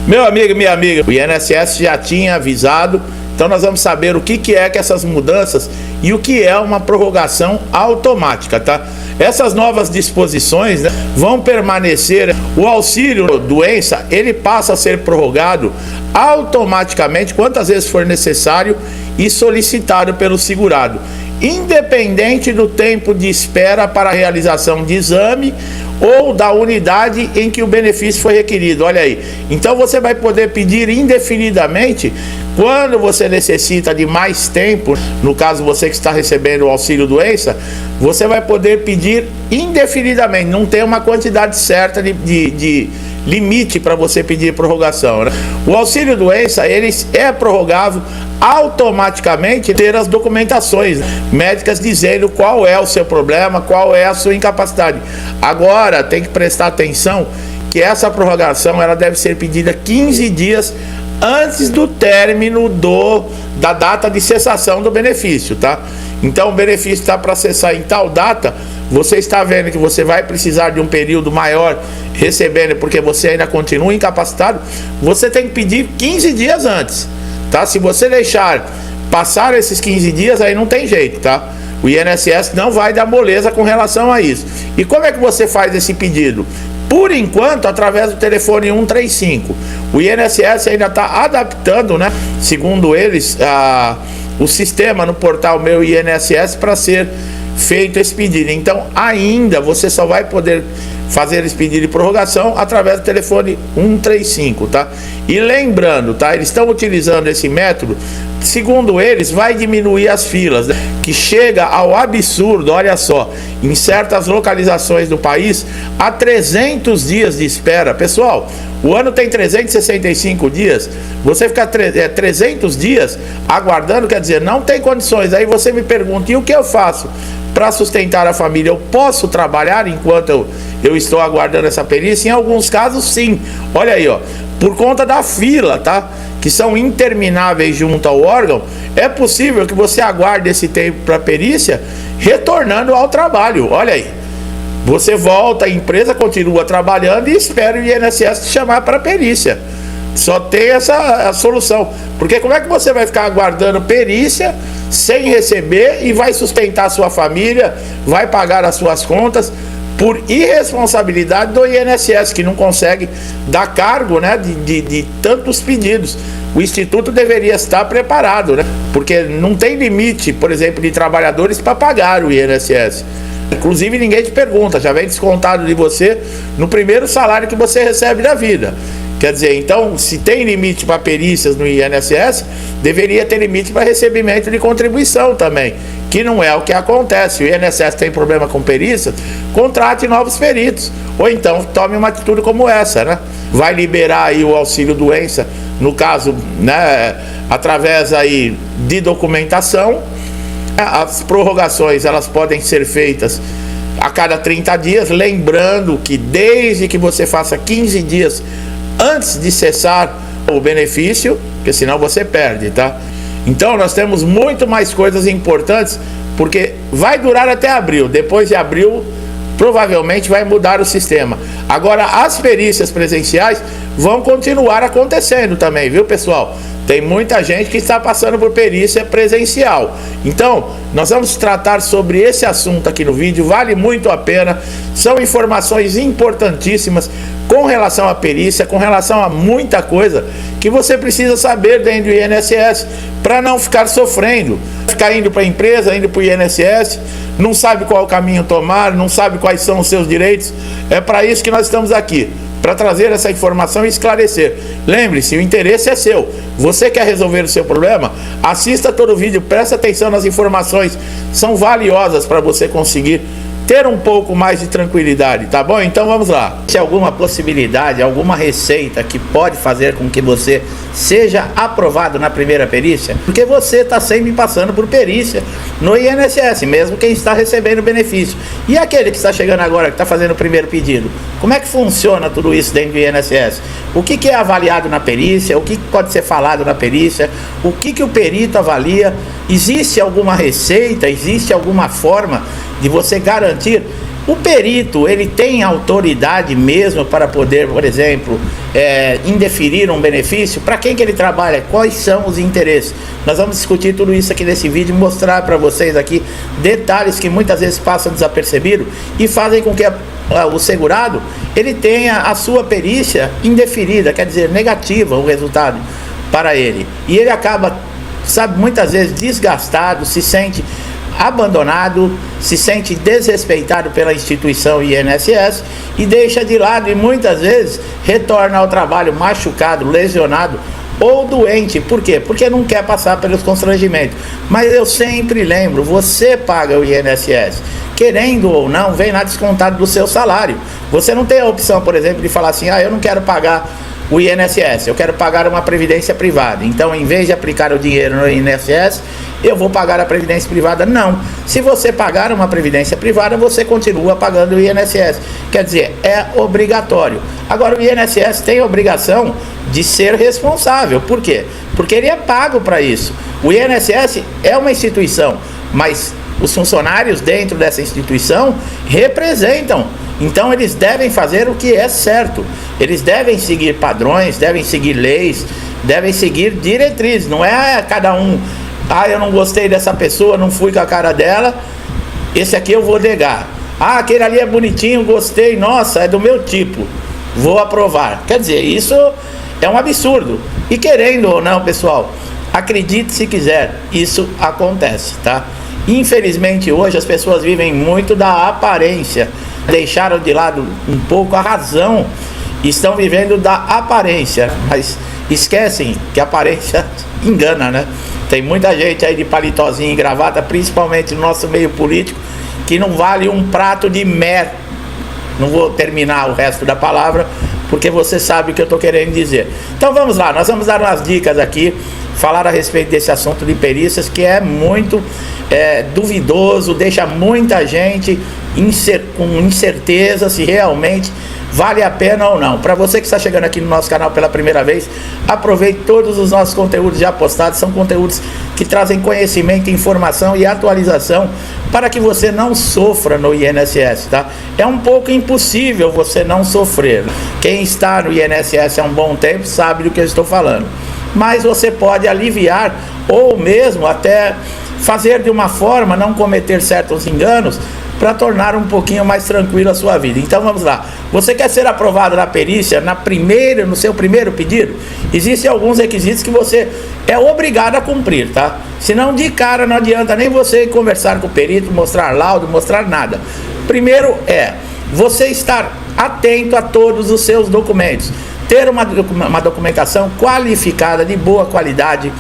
Meu amigo e minha amiga, o INSS já tinha avisado, então nós vamos saber o que é que essas mudanças e o que é uma prorrogação automática, tá? Essas novas disposições, né, vão permanecer. O auxílio doença, ele passa a ser prorrogado automaticamente quantas vezes for necessário e solicitado pelo segurado, independente do tempo de espera para a realização de exame ou da unidade em que o benefício foi requerido. Olha aí, então você vai poder pedir indefinidamente quando você necessita de mais tempo. No caso, você que está recebendo o auxílio doença, você vai poder pedir indefinidamente, não tem uma quantidade certa de limite para você pedir prorrogação, né? O auxílio doença, ele é prorrogável automaticamente ter as documentações médicas dizendo qual é o seu problema, qual é a sua incapacidade. Agora tem que prestar atenção que essa prorrogação ela deve ser pedida 15 dias antes do término da data de cessação do benefício, tá? Então o benefício está para cessar em tal data, você está vendo que você vai precisar de um período maior recebendo porque você ainda continua incapacitado, você tem que pedir 15 dias antes, tá? Se você deixar passar esses 15 dias, aí não tem jeito, tá? O INSS não vai dar moleza com relação a isso. E como é que você faz esse pedido? Por enquanto, através do telefone 135. O INSS ainda está adaptando, né, segundo eles, o sistema no portal Meu INSS para ser feito esse pedido. Então, ainda você só vai poder fazer esse pedido de prorrogação através do telefone 135, tá? E lembrando, tá? Eles estão utilizando esse método, segundo eles, vai diminuir as filas, né? Que chega ao absurdo, olha só, em certas localizações do país, a 300 dias de espera. Pessoal, o ano tem 365 dias, você ficar 300 dias aguardando, quer dizer, não tem condições. Aí você me pergunta, e o que eu faço para sustentar a família? Eu posso trabalhar enquanto eu estou aguardando essa perícia? Em alguns casos, sim. Olha aí, ó, por conta da fila, tá? Que são intermináveis junto ao órgão, é possível que você aguarde esse tempo para perícia retornando ao trabalho. Olha aí, você volta, a empresa continua trabalhando e espera o INSS te chamar para perícia. Só tem essa solução, porque como é que você vai ficar aguardando perícia sem receber e vai sustentar a sua família, vai pagar as suas contas por irresponsabilidade do INSS, que não consegue dar cargo, né, de tantos pedidos? O Instituto deveria estar preparado, né, porque não tem limite, por exemplo, de trabalhadores para pagar o INSS. Inclusive ninguém te pergunta, já vem descontado de você no primeiro salário que você recebe da vida. Quer dizer, então, se tem limite para perícias no INSS, deveria ter limite para recebimento de contribuição também, que não é o que acontece. O INSS tem problema com perícias, contrate novos peritos, ou então tome uma atitude como essa, né? Vai liberar aí o auxílio doença, no caso, né, através aí de documentação. As prorrogações, elas podem ser feitas a cada 30 dias, lembrando que desde que você faça 15 dias antes de cessar o benefício, porque senão você perde, tá? Então nós temos muito mais coisas importantes, porque vai durar até abril. Depois de abril, provavelmente vai mudar o sistema. Agora, as perícias presenciais vão continuar acontecendo também, viu, pessoal? Tem muita gente que está passando por perícia presencial. Então, nós vamos tratar sobre esse assunto aqui no vídeo, vale muito a pena. São informações importantíssimas com relação à perícia, com relação a muita coisa que você precisa saber dentro do INSS para não ficar sofrendo, ficar indo para a empresa, indo para o INSS, não sabe qual caminho tomar, não sabe quais são os seus direitos. É para isso que nós estamos aqui, para trazer essa informação e esclarecer. Lembre-se, o interesse é seu. Você quer resolver o seu problema? Assista todo o vídeo, preste atenção nas informações, são valiosas para você conseguir ter um pouco mais de tranquilidade, tá bom? Então vamos lá. Se alguma possibilidade, alguma receita que pode fazer com que você seja aprovado na primeira perícia? Porque você está sempre passando por perícia no INSS, mesmo quem está recebendo benefício. E aquele que está chegando agora, que está fazendo o primeiro pedido, como é que funciona tudo isso dentro do INSS? O que é avaliado na perícia? O que pode ser falado na perícia? O que o perito avalia? Existe alguma receita? Existe alguma forma de você garantir O perito, ele tem autoridade mesmo para poder, por exemplo, indeferir um benefício? Para quem que ele trabalha? Quais são os interesses? Nós vamos discutir tudo isso aqui nesse vídeo, mostrar para vocês aqui detalhes que muitas vezes passam desapercebido e fazem com que o segurado, ele tenha a sua perícia indeferida, quer dizer, negativa o resultado para ele. E ele acaba, sabe, muitas vezes desgastado, se sente abandonado, se sente desrespeitado pela instituição INSS e deixa de lado e muitas vezes retorna ao trabalho machucado, lesionado ou doente. Por quê? Porque não quer passar pelos constrangimentos. Mas eu sempre lembro, você paga o INSS, querendo ou não, vem lá descontado do seu salário. Você não tem a opção, por exemplo, de falar assim, eu não quero pagar o INSS, eu quero pagar uma previdência privada. Então, em vez de aplicar o dinheiro no INSS, eu vou pagar a previdência privada. Não. Se você pagar uma previdência privada, você continua pagando o INSS. Quer dizer, é obrigatório. Agora, o INSS tem a obrigação de ser responsável. Por quê? Porque ele é pago para isso. O INSS é uma instituição, mas os funcionários dentro dessa instituição representam. Então eles devem fazer o que é certo. Eles devem seguir padrões, devem seguir leis, devem seguir diretrizes. Não é cada um, eu não gostei dessa pessoa, não fui com a cara dela, esse aqui eu vou negar. Aquele ali é bonitinho, gostei, nossa, é do meu tipo, vou aprovar. Quer dizer, isso é um absurdo. E querendo ou não, pessoal, acredite se quiser, isso acontece, tá? Infelizmente hoje as pessoas vivem muito da aparência, deixaram de lado um pouco a razão, estão vivendo da aparência, mas esquecem que a aparência engana, né? Tem muita gente aí de palitozinho e gravata, principalmente no nosso meio político, que não vale um prato de mer. Não vou terminar o resto da palavra, porque você sabe o que eu estou querendo dizer. Então vamos lá, nós vamos dar umas dicas aqui, falar a respeito desse assunto de perícias, que é muito duvidoso, deixa muita gente com incerteza se realmente vale a pena ou não. Para você que está chegando aqui no nosso canal pela primeira vez, aproveite todos os nossos conteúdos já postados, são conteúdos que trazem conhecimento, informação e atualização para que você não sofra no INSS, tá? É um pouco impossível você não sofrer. Quem está no INSS há um bom tempo sabe do que eu estou falando. Mas você pode aliviar ou mesmo até fazer de uma forma, não cometer certos enganos, para tornar um pouquinho mais tranquila a sua vida. Então vamos lá. Você quer ser aprovado na perícia, no seu primeiro pedido? Existem alguns requisitos que você é obrigado a cumprir, tá? Senão de cara não adianta nem você conversar com o perito, mostrar laudo, mostrar nada. Primeiro você estar atento a todos os seus documentos. Ter uma documentação qualificada, de boa qualidade,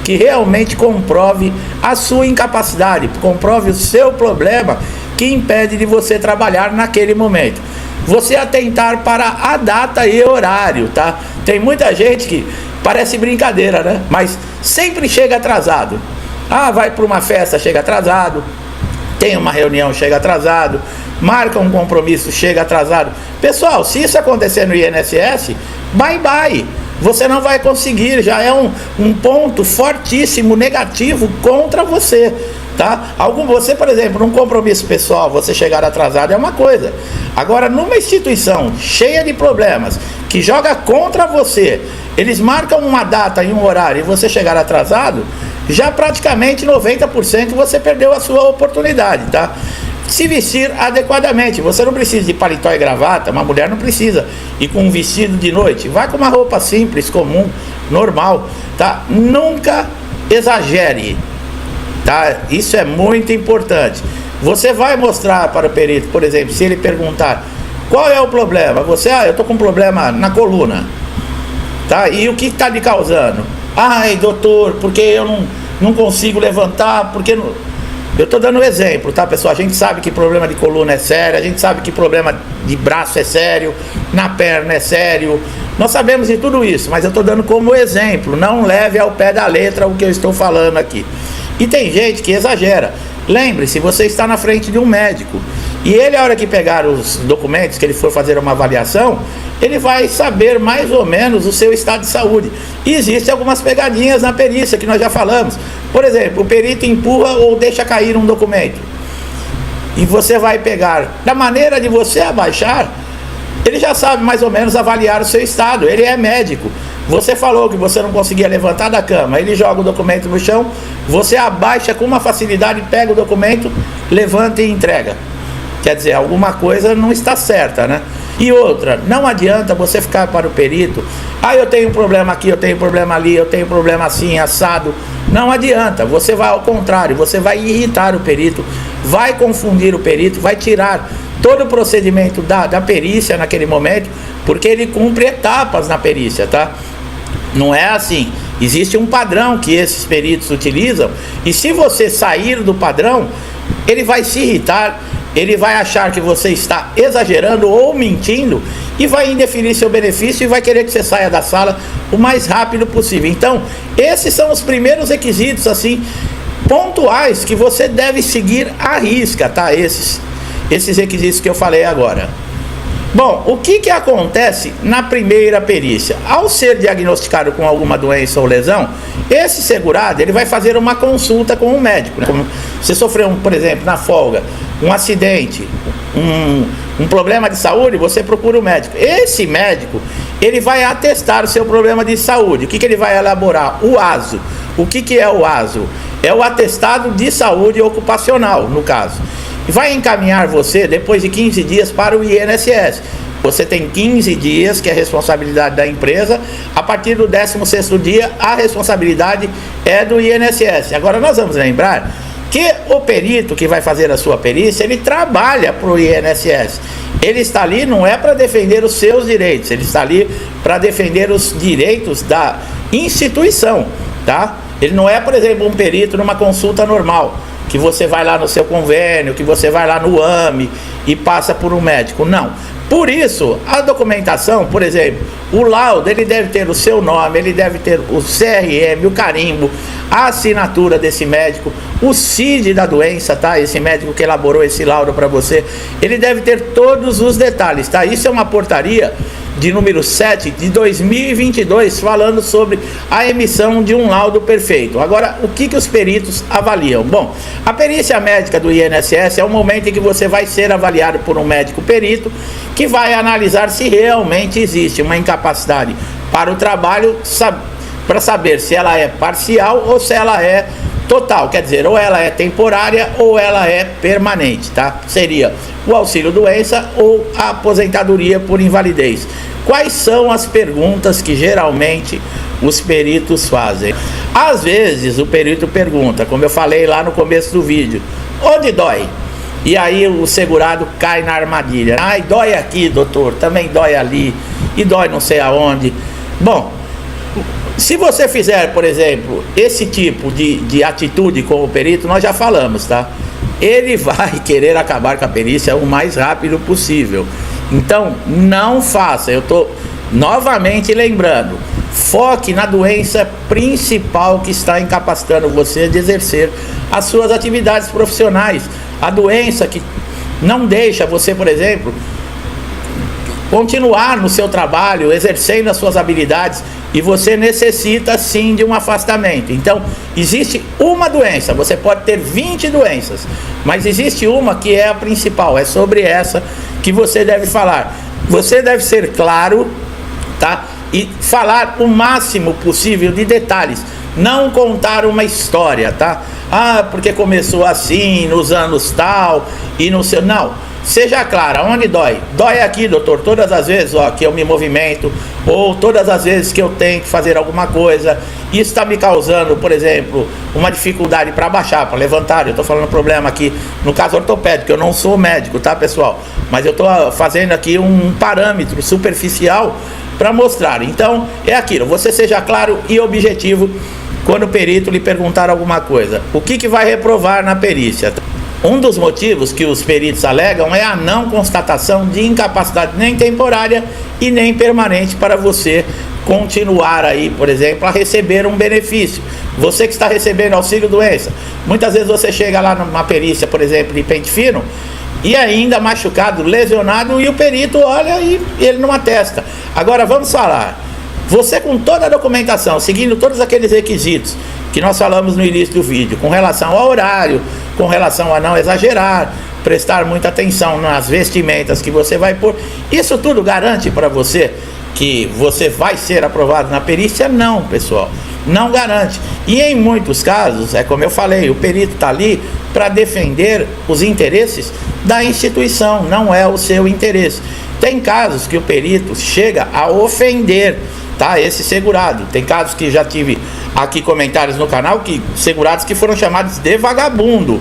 que realmente comprove a sua incapacidade, comprove o seu problema que impede de você trabalhar naquele momento. Você atentar para a data e horário, tá? Tem muita gente que parece brincadeira, né? Mas sempre chega atrasado. Vai para uma festa, chega atrasado. Tem uma reunião, chega atrasado. Marca um compromisso, chega atrasado. Pessoal, se isso acontecer no INSS, bye bye. Você não vai conseguir, já é um ponto fortíssimo negativo contra você, tá? Você, por exemplo, num compromisso pessoal, você chegar atrasado é uma coisa. Agora, numa instituição cheia de problemas, que joga contra você, eles marcam uma data e um horário e você chegar atrasado, já praticamente 90% você perdeu a sua oportunidade, tá? Se vestir adequadamente, você não precisa de paletó e gravata, uma mulher não precisa ir com um vestido de noite, vai com uma roupa simples, comum, normal, tá? Nunca exagere, tá? Isso é muito importante. Você vai mostrar para o perito, por exemplo, se ele perguntar qual é o problema, você, eu tô com um problema na coluna, tá? E o que está lhe causando? Doutor, porque eu não consigo levantar, porque não... Eu estou dando um exemplo, tá, pessoal? A gente sabe que problema de coluna é sério, a gente sabe que problema de braço é sério, na perna é sério. Nós sabemos de tudo isso, mas eu estou dando como exemplo. Não leve ao pé da letra o que eu estou falando aqui. E tem gente que exagera. Lembre-se, você está na frente de um médico. E ele, a hora que pegar os documentos, que ele for fazer uma avaliação, ele vai saber mais ou menos o seu estado de saúde. E existem algumas pegadinhas na perícia que nós já falamos. Por exemplo, o perito empurra ou deixa cair um documento. e você vai pegar da maneira de você abaixar, ele já sabe mais ou menos avaliar o seu estado. Ele é médico. Você falou que você não conseguia levantar da cama, ele joga o documento no chão, você abaixa com uma facilidade, pega o documento, levanta e entrega. Quer dizer, alguma coisa não está certa, né? E outra, não adianta você ficar para o perito, eu tenho um problema aqui, eu tenho um problema ali, eu tenho um problema assim, assado. Não adianta, você vai ao contrário, você vai irritar o perito, vai confundir o perito, vai tirar todo o procedimento da perícia naquele momento, porque ele cumpre etapas na perícia, tá? Não é assim, existe um padrão que esses peritos utilizam, e se você sair do padrão, ele vai se irritar, ele vai achar que você está exagerando ou mentindo e vai indeferir seu benefício e vai querer que você saia da sala o mais rápido possível. Então, esses são os primeiros requisitos, assim, pontuais que você deve seguir à risca, tá? Esses requisitos que eu falei agora. Bom, o que acontece na primeira perícia? Ao ser diagnosticado com alguma doença ou lesão, esse segurado, ele vai fazer uma consulta com um médico, né? Como você sofreu, por exemplo, na folga, um acidente, um problema de saúde, você procura o médico. Esse médico, ele vai atestar o seu problema de saúde. O que ele vai elaborar? O ASO. O que é o ASO? É o atestado de saúde ocupacional, no caso. E vai encaminhar você, depois de 15 dias, para o INSS. Você tem 15 dias, que é a responsabilidade da empresa. A partir do 16º dia, a responsabilidade é do INSS. Agora, nós vamos lembrar que o perito que vai fazer a sua perícia, ele trabalha para o INSS. Ele está ali não é para defender os seus direitos, ele está ali para defender os direitos da instituição, tá? Ele não é, por exemplo, um perito numa consulta normal, que você vai lá no seu convênio, que você vai lá no AME e passa por um médico. Não. Por isso, a documentação, por exemplo, o laudo, ele deve ter o seu nome, ele deve ter o CRM, o carimbo, a assinatura desse médico, o CID da doença, tá? Esse médico que elaborou esse laudo para você, ele deve ter todos os detalhes, tá? Isso é uma portaria de número 7 de 2022, falando sobre a emissão de um laudo perfeito. Agora, o que os peritos avaliam? Bom, a perícia médica do INSS é o momento em que você vai ser avaliado por um médico perito, que vai analisar se realmente existe uma incapacidade para o trabalho, para saber se ela é parcial ou se ela é total, quer dizer, ou ela é temporária ou ela é permanente, tá? Seria o auxílio-doença ou a aposentadoria por invalidez. Quais são as perguntas que geralmente os peritos fazem? Às vezes o perito pergunta, como eu falei lá no começo do vídeo, onde dói? E aí o segurado cai na armadilha. Ai, dói aqui, doutor, também dói ali, e dói não sei aonde. Bom, se você fizer, por exemplo, esse tipo de atitude com o perito, nós já falamos, tá? Ele vai querer acabar com a perícia o mais rápido possível. Então, não faça. Eu estou novamente lembrando, foque na doença principal que está incapacitando você de exercer as suas atividades profissionais. A doença que não deixa você, por exemplo, continuar no seu trabalho, exercendo as suas habilidades, e você necessita sim de um afastamento. Então, existe uma doença, você pode ter 20 doenças, mas existe uma que é a principal, é sobre essa que você deve falar. Você deve ser claro, tá? E falar o máximo possível de detalhes, não contar uma história, tá? Porque começou assim, nos anos tal, e no seu... Não. Seja clara, onde dói? Dói aqui, doutor, todas as vezes que eu me movimento, ou todas as vezes que eu tenho que fazer alguma coisa, isso está me causando, por exemplo, uma dificuldade para baixar, para levantar. Eu estou falando problema aqui, no caso ortopédico, eu não sou médico, tá, pessoal? Mas eu estou fazendo aqui um parâmetro superficial para mostrar. Então, é aquilo, você seja claro e objetivo quando o perito lhe perguntar alguma coisa. O que vai reprovar na perícia? Um dos motivos que os peritos alegam é a não constatação de incapacidade nem temporária e nem permanente para você continuar aí, por exemplo, a receber um benefício. Você que está recebendo auxílio-doença, muitas vezes você chega lá numa perícia, por exemplo, de pente fino, e ainda machucado, lesionado, e o perito olha e ele não atesta. Agora vamos falar, você com toda a documentação, seguindo todos aqueles requisitos que nós falamos no início do vídeo, com relação ao horário, com relação a não exagerar, prestar muita atenção nas vestimentas que você vai pôr. Isso tudo garante para você que você vai ser aprovado na perícia? Não, pessoal, não garante. E em muitos casos, é como eu falei, o perito está ali para defender os interesses da instituição, não é o seu interesse. Tem casos que o perito chega a ofender, tá, esse segurado. Tem casos que já tive aqui comentários no canal, que segurados que foram chamados de vagabundo,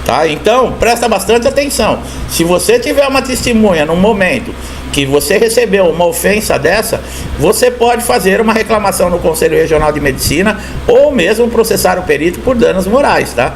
tá? Então, presta bastante atenção. Se você tiver uma testemunha no momento que você recebeu uma ofensa dessa, você pode fazer uma reclamação no Conselho Regional de Medicina ou mesmo processar o perito por danos morais, tá?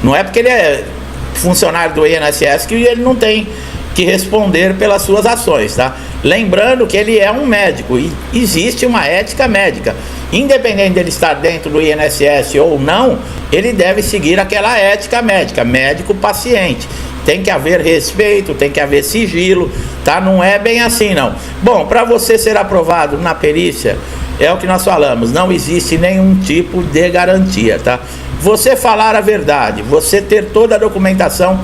Não é porque ele é funcionário do INSS que ele não tem que responder pelas suas ações, tá? Lembrando que ele é um médico e existe uma ética médica. Independente dele estar dentro do INSS ou não, ele deve seguir aquela ética médica, médico-paciente. Tem que haver respeito, tem que haver sigilo, tá? Não é bem assim, não. Bom, para você ser aprovado na perícia, é o que nós falamos, não existe nenhum tipo de garantia, tá? Você falar a verdade, você ter toda a documentação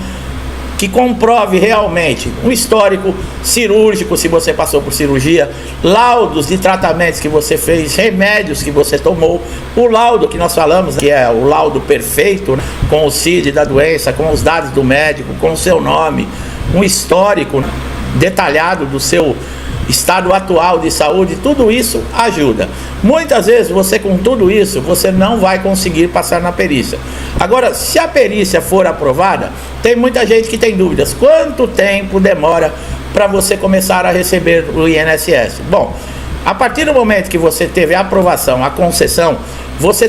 que comprove realmente um histórico cirúrgico, se você passou por cirurgia, laudos de tratamentos que você fez, remédios que você tomou, o laudo que nós falamos, que é o laudo perfeito, né, com o CID da doença, com os dados do médico, com o seu nome, um histórico detalhado do seu estado atual de saúde, tudo isso ajuda. Muitas vezes você, com tudo isso, você não vai conseguir passar na perícia. Agora, se a perícia for aprovada, tem muita gente que tem dúvidas. Quanto tempo demora para você começar a receber o INSS? Bom, a partir do momento que você teve a aprovação, a concessão, você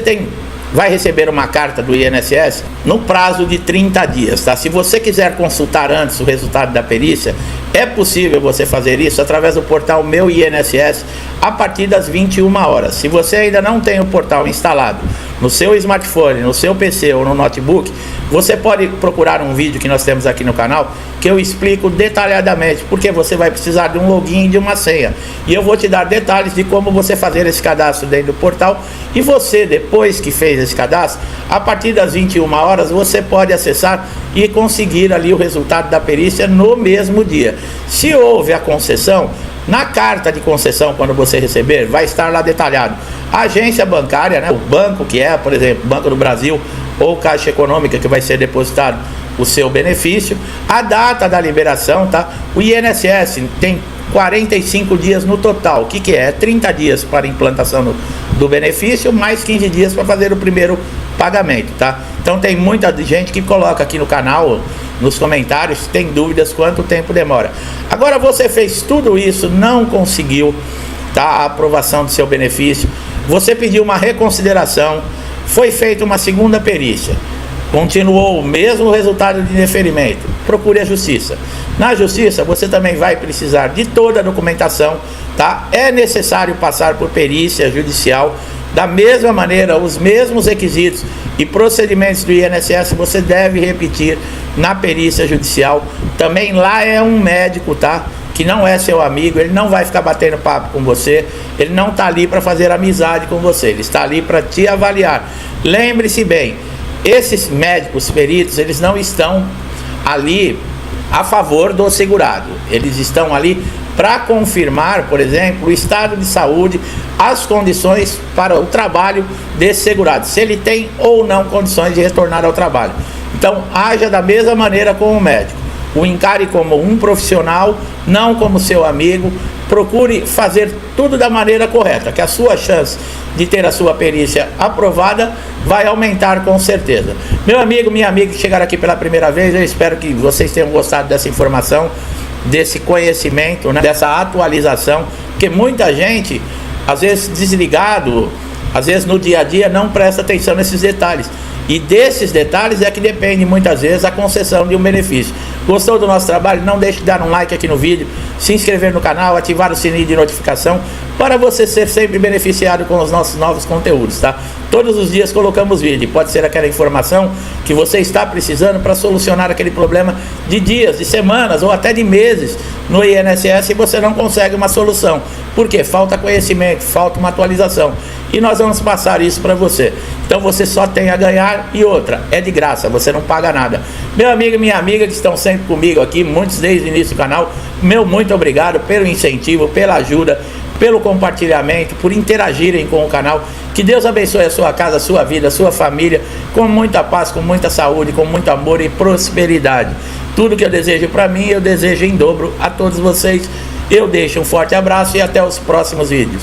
vai receber uma carta do INSS no prazo de 30 dias, tá? Se você quiser consultar antes o resultado da perícia, é possível você fazer isso através do portal Meu INSS a partir das 21 horas. Se você ainda não tem o portal instalado no seu smartphone, no seu PC ou no notebook, você pode procurar um vídeo que nós temos aqui no canal, que eu explico detalhadamente, porque você vai precisar de um login e de uma senha. E eu vou te dar detalhes de como você fazer esse cadastro dentro do portal. E você, depois que fez esse cadastro, a partir das 21 horas, você pode acessar e conseguir ali o resultado da perícia no mesmo dia. Se houve a concessão, na carta de concessão, quando você receber, vai estar lá detalhado a agência bancária, né, o banco que é, por exemplo, Banco do Brasil ou Caixa Econômica, que vai ser depositado o seu benefício, a data da liberação, tá? O INSS tem 45 dias no total. O que é? 30 dias para implantação do benefício, mais 15 dias para fazer o primeiro pagamento, tá? Então tem muita gente que coloca aqui no canal, nos comentários, tem dúvidas quanto tempo demora. Agora, você fez tudo isso, não conseguiu, tá, a aprovação do seu benefício, você pediu uma reconsideração, foi feita uma segunda perícia, continuou o mesmo resultado de indeferimento, procure a justiça. Na justiça, você também vai precisar de toda a documentação, tá? É necessário passar por perícia judicial. Da mesma maneira, os mesmos requisitos e procedimentos do INSS você deve repetir na perícia judicial. Também lá é um médico, tá? Que não é seu amigo, ele não vai ficar batendo papo com você, ele não está ali para fazer amizade com você, ele está ali para te avaliar. Lembre-se bem, esses médicos peritos, eles não estão ali a favor do segurado, eles estão ali para confirmar, por exemplo, o estado de saúde, as condições para o trabalho desse segurado, se ele tem ou não condições de retornar ao trabalho. Então, haja da mesma maneira com o médico, o encare como um profissional, não como seu amigo. Procure fazer tudo da maneira correta, que a sua chance de ter a sua perícia aprovada vai aumentar com certeza. Meu amigo, minha amiga que chegaram aqui pela primeira vez, eu espero que vocês tenham gostado dessa informação, desse conhecimento, né, dessa atualização, porque muita gente, às vezes desligado, às vezes no dia a dia, não presta atenção nesses detalhes. E desses detalhes é que depende muitas vezes a concessão de um benefício. Gostou do nosso trabalho? Não deixe de dar um like aqui no vídeo, se inscrever no canal, ativar o sininho de notificação para você ser sempre beneficiado com os nossos novos conteúdos, tá? Todos os dias colocamos vídeo, pode ser aquela informação que você está precisando para solucionar aquele problema de dias, de semanas ou até de meses no INSS e você não consegue uma solução. Por quê? Falta conhecimento, falta uma atualização. e nós vamos passar isso para você. Então você só tem a ganhar, e outra, é de graça, você não paga nada. Meu amigo e minha amiga que estão sempre comigo aqui, muitos desde o início do canal, meu muito obrigado pelo incentivo, pela ajuda, pelo compartilhamento, por interagirem com o canal. Que Deus abençoe a sua casa, a sua vida, a sua família, com muita paz, com muita saúde, com muito amor e prosperidade. Tudo que eu desejo para mim, eu desejo em dobro a todos vocês. Eu deixo um forte abraço e até os próximos vídeos.